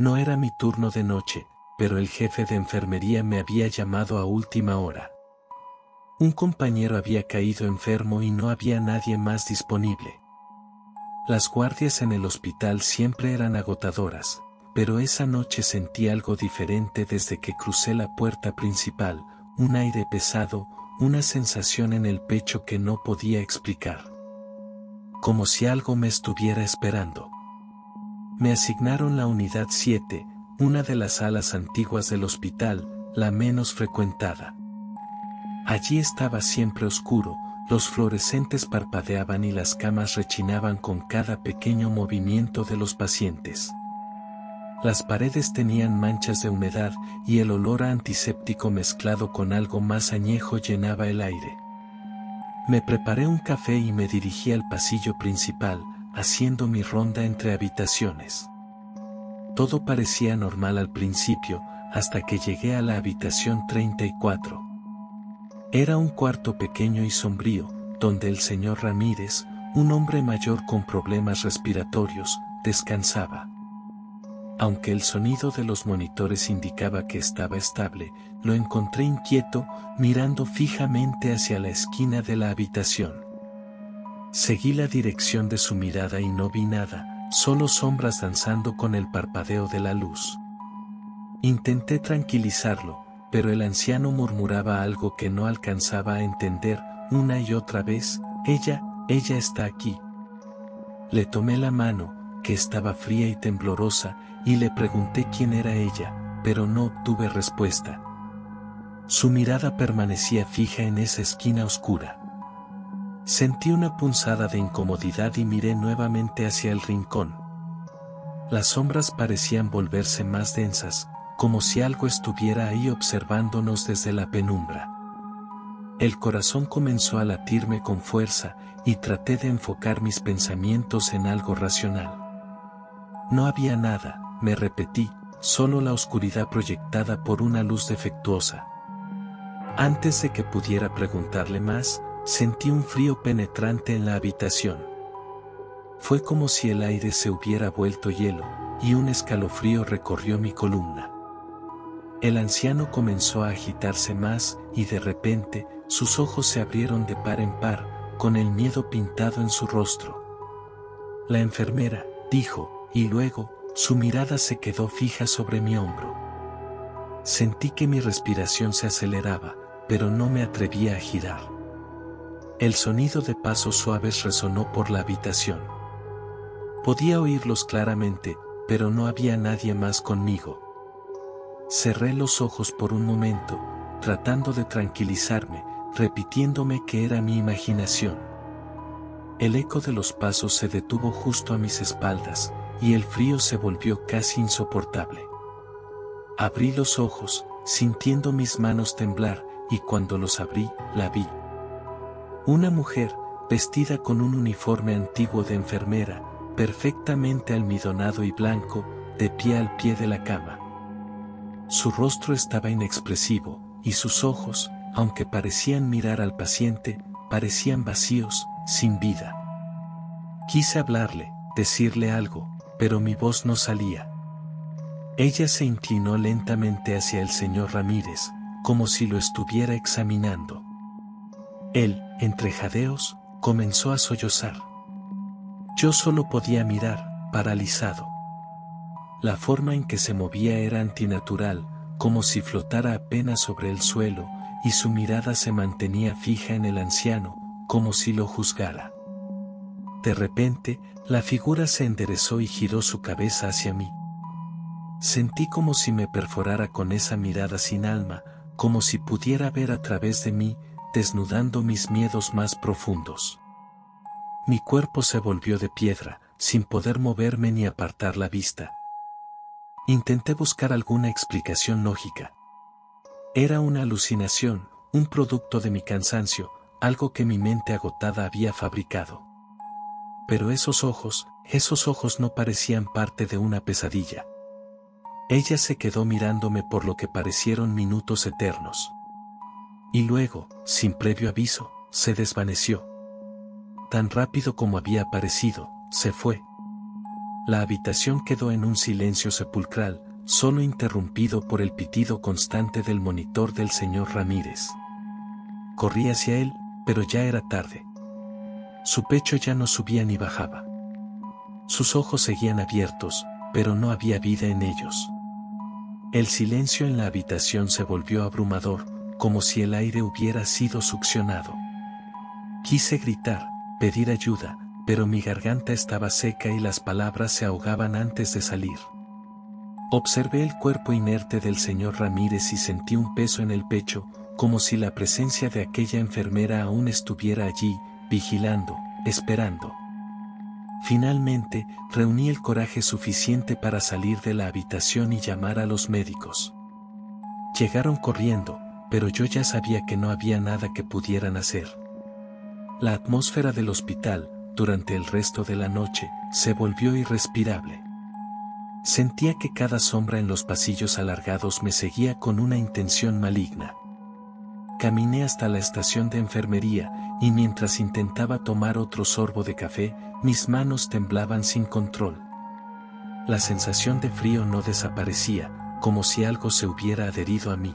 No era mi turno de noche, pero el jefe de enfermería me había llamado a última hora. Un compañero había caído enfermo y no había nadie más disponible. Las guardias en el hospital siempre eran agotadoras, pero esa noche sentí algo diferente desde que crucé la puerta principal, un aire pesado, una sensación en el pecho que no podía explicar. Como si algo me estuviera esperando. Me asignaron la unidad 7, una de las salas antiguas del hospital, la menos frecuentada. Allí estaba siempre oscuro, los fluorescentes parpadeaban y las camas rechinaban con cada pequeño movimiento de los pacientes. Las paredes tenían manchas de humedad y el olor a antiséptico mezclado con algo más añejo llenaba el aire. Me preparé un café y me dirigí al pasillo principal, haciendo mi ronda entre habitaciones. Todo parecía normal al principio, hasta que llegué a la habitación 34. Era un cuarto pequeño y sombrío, donde el señor Ramírez, un hombre mayor con problemas respiratorios, descansaba. Aunque el sonido de los monitores indicaba que estaba estable, lo encontré inquieto, mirando fijamente hacia la esquina de la habitación. Seguí la dirección de su mirada y no vi nada, solo sombras danzando con el parpadeo de la luz. Intenté tranquilizarlo, pero el anciano murmuraba algo que no alcanzaba a entender, una y otra vez: ella está aquí. Le tomé la mano, que estaba fría y temblorosa, y le pregunté quién era ella, pero no obtuve respuesta. Su mirada permanecía fija en esa esquina oscura. Sentí una punzada de incomodidad y miré nuevamente hacia el rincón. Las sombras parecían volverse más densas, como si algo estuviera ahí observándonos desde la penumbra. El corazón comenzó a latirme con fuerza, y traté de enfocar mis pensamientos en algo racional. No había nada, me repetí, solo la oscuridad proyectada por una luz defectuosa. Antes de que pudiera preguntarle más, sentí un frío penetrante en la habitación. Fue como si el aire se hubiera vuelto hielo, y un escalofrío recorrió mi columna. El anciano comenzó a agitarse más, y de repente, sus ojos se abrieron de par en par, con el miedo pintado en su rostro. La enfermera, dijo, y luego, su mirada se quedó fija sobre mi hombro. Sentí que mi respiración se aceleraba, pero no me atrevía a girar. El sonido de pasos suaves resonó por la habitación. Podía oírlos claramente, pero no había nadie más conmigo. Cerré los ojos por un momento, tratando de tranquilizarme, repitiéndome que era mi imaginación. El eco de los pasos se detuvo justo a mis espaldas, y el frío se volvió casi insoportable. Abrí los ojos, sintiendo mis manos temblar, y cuando los abrí, la vi. Una mujer, vestida con un uniforme antiguo de enfermera, perfectamente almidonado y blanco, de pie al pie de la cama. Su rostro estaba inexpresivo, y sus ojos, aunque parecían mirar al paciente, parecían vacíos, sin vida. Quise hablarle, decirle algo, pero mi voz no salía. Ella se inclinó lentamente hacia el señor Ramírez, como si lo estuviera examinando. Él, entre jadeos, comenzó a sollozar. Yo solo podía mirar, paralizado. La forma en que se movía era antinatural, como si flotara apenas sobre el suelo, y su mirada se mantenía fija en el anciano, como si lo juzgara. De repente, la figura se enderezó y giró su cabeza hacia mí. Sentí como si me perforara con esa mirada sin alma, como si pudiera ver a través de mí, desnudando mis miedos más profundos. Mi cuerpo se volvió de piedra, sin poder moverme ni apartar la vista. Intenté buscar alguna explicación lógica. Era una alucinación, un producto de mi cansancio, algo que mi mente agotada había fabricado. Pero esos ojos no parecían parte de una pesadilla. Ella se quedó mirándome por lo que parecieron minutos eternos. Y luego, sin previo aviso, se desvaneció. Tan rápido como había aparecido, se fue. La habitación quedó en un silencio sepulcral, solo interrumpido por el pitido constante del monitor del señor Ramírez. Corrí hacia él, pero ya era tarde. Su pecho ya no subía ni bajaba. Sus ojos seguían abiertos, pero no había vida en ellos. El silencio en la habitación se volvió abrumador, como si el aire hubiera sido succionado. Quise gritar, pedir ayuda, pero mi garganta estaba seca y las palabras se ahogaban antes de salir. Observé el cuerpo inerte del señor Ramírez y sentí un peso en el pecho, como si la presencia de aquella enfermera aún estuviera allí, vigilando, esperando. Finalmente, reuní el coraje suficiente para salir de la habitación y llamar a los médicos. Llegaron corriendo, pero yo ya sabía que no había nada que pudieran hacer. La atmósfera del hospital, durante el resto de la noche, se volvió irrespirable. Sentía que cada sombra en los pasillos alargados me seguía con una intención maligna. Caminé hasta la estación de enfermería, y mientras intentaba tomar otro sorbo de café, mis manos temblaban sin control. La sensación de frío no desaparecía, como si algo se hubiera adherido a mí.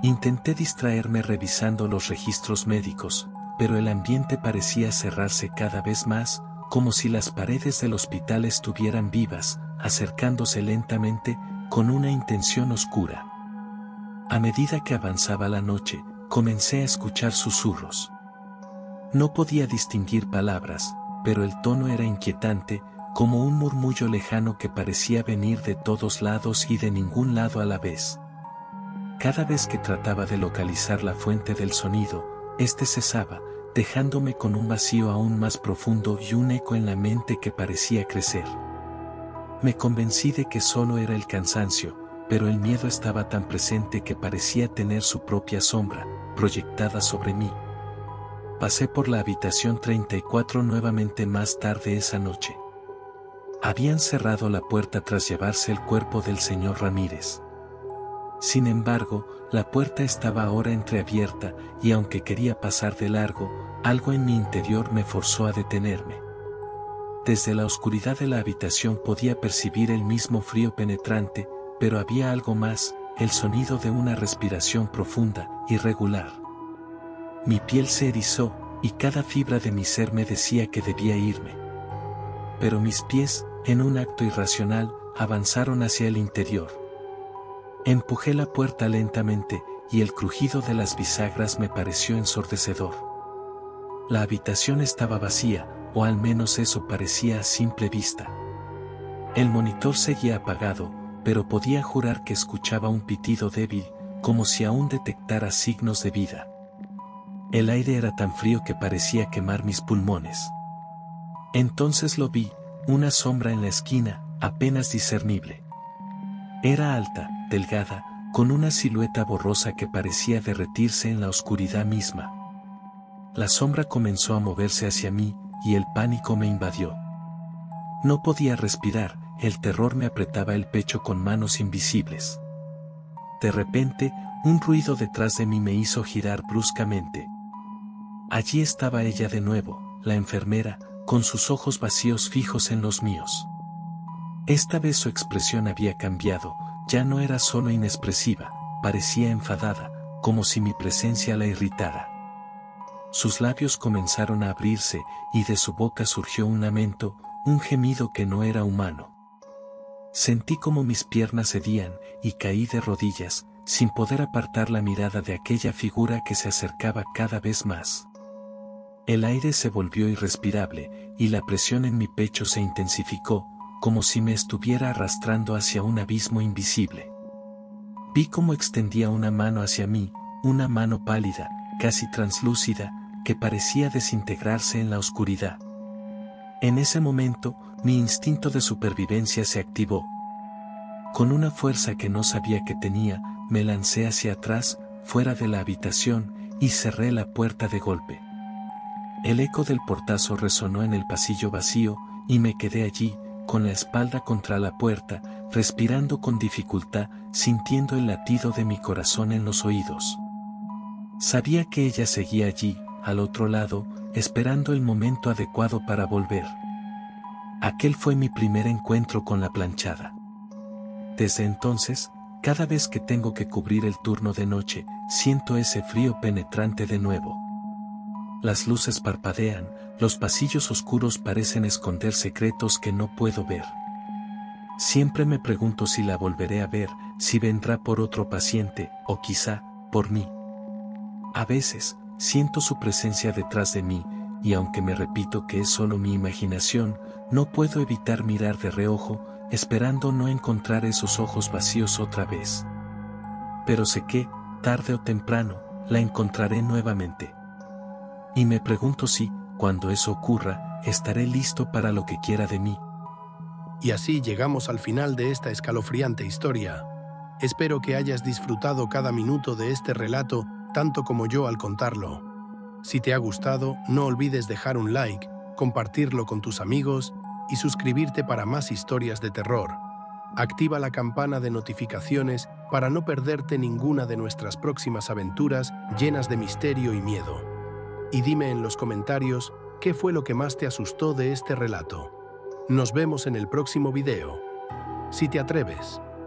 Intenté distraerme revisando los registros médicos, pero el ambiente parecía cerrarse cada vez más, como si las paredes del hospital estuvieran vivas, acercándose lentamente, con una intención oscura. A medida que avanzaba la noche, comencé a escuchar susurros. No podía distinguir palabras, pero el tono era inquietante, como un murmullo lejano que parecía venir de todos lados y de ningún lado a la vez. Cada vez que trataba de localizar la fuente del sonido, este cesaba, dejándome con un vacío aún más profundo y un eco en la mente que parecía crecer. Me convencí de que solo era el cansancio, pero el miedo estaba tan presente que parecía tener su propia sombra, proyectada sobre mí. Pasé por la habitación 34 nuevamente más tarde esa noche. Habían cerrado la puerta tras llevarse el cuerpo del señor Ramírez. Sin embargo, la puerta estaba ahora entreabierta, y aunque quería pasar de largo, algo en mi interior me forzó a detenerme. Desde la oscuridad de la habitación podía percibir el mismo frío penetrante, pero había algo más, el sonido de una respiración profunda, irregular. Mi piel se erizó, y cada fibra de mi ser me decía que debía irme. Pero mis pies, en un acto irracional, avanzaron hacia el interior. Empujé la puerta lentamente, y el crujido de las bisagras me pareció ensordecedor. La habitación estaba vacía, o al menos eso parecía a simple vista. El monitor seguía apagado, pero podía jurar que escuchaba un pitido débil, como si aún detectara signos de vida. El aire era tan frío que parecía quemar mis pulmones. Entonces lo vi, una sombra en la esquina, apenas discernible. Era alta, delgada, con una silueta borrosa que parecía derretirse en la oscuridad misma. La sombra comenzó a moverse hacia mí, y el pánico me invadió. No podía respirar, el terror me apretaba el pecho con manos invisibles. De repente, un ruido detrás de mí me hizo girar bruscamente. Allí estaba ella de nuevo, la enfermera, con sus ojos vacíos fijos en los míos. Esta vez su expresión había cambiado, ya no era solo inexpresiva, parecía enfadada, como si mi presencia la irritara. Sus labios comenzaron a abrirse, y de su boca surgió un lamento, un gemido que no era humano. Sentí como mis piernas cedían, y caí de rodillas, sin poder apartar la mirada de aquella figura que se acercaba cada vez más. El aire se volvió irrespirable, y la presión en mi pecho se intensificó, como si me estuviera arrastrando hacia un abismo invisible. Vi cómo extendía una mano hacia mí, una mano pálida, casi translúcida, que parecía desintegrarse en la oscuridad. En ese momento, mi instinto de supervivencia se activó. Con una fuerza que no sabía que tenía, me lancé hacia atrás, fuera de la habitación, y cerré la puerta de golpe. El eco del portazo resonó en el pasillo vacío, y me quedé allí, con la espalda contra la puerta, respirando con dificultad, sintiendo el latido de mi corazón en los oídos. Sabía que ella seguía allí, al otro lado, esperando el momento adecuado para volver. Aquel fue mi primer encuentro con la planchada. Desde entonces, cada vez que tengo que cubrir el turno de noche, siento ese frío penetrante de nuevo. Las luces parpadean, los pasillos oscuros parecen esconder secretos que no puedo ver. Siempre me pregunto si la volveré a ver, si vendrá por otro paciente, o quizá, por mí. A veces, siento su presencia detrás de mí, y aunque me repito que es solo mi imaginación, no puedo evitar mirar de reojo, esperando no encontrar esos ojos vacíos otra vez. Pero sé que, tarde o temprano, la encontraré nuevamente. Y me pregunto si, cuando eso ocurra, estaré listo para lo que quiera de mí. Y así llegamos al final de esta escalofriante historia. Espero que hayas disfrutado cada minuto de este relato tanto como yo al contarlo. Si te ha gustado, no olvides dejar un like, compartirlo con tus amigos y suscribirte para más historias de terror. Activa la campana de notificaciones para no perderte ninguna de nuestras próximas aventuras llenas de misterio y miedo. Y dime en los comentarios qué fue lo que más te asustó de este relato. Nos vemos en el próximo video. Si te atreves.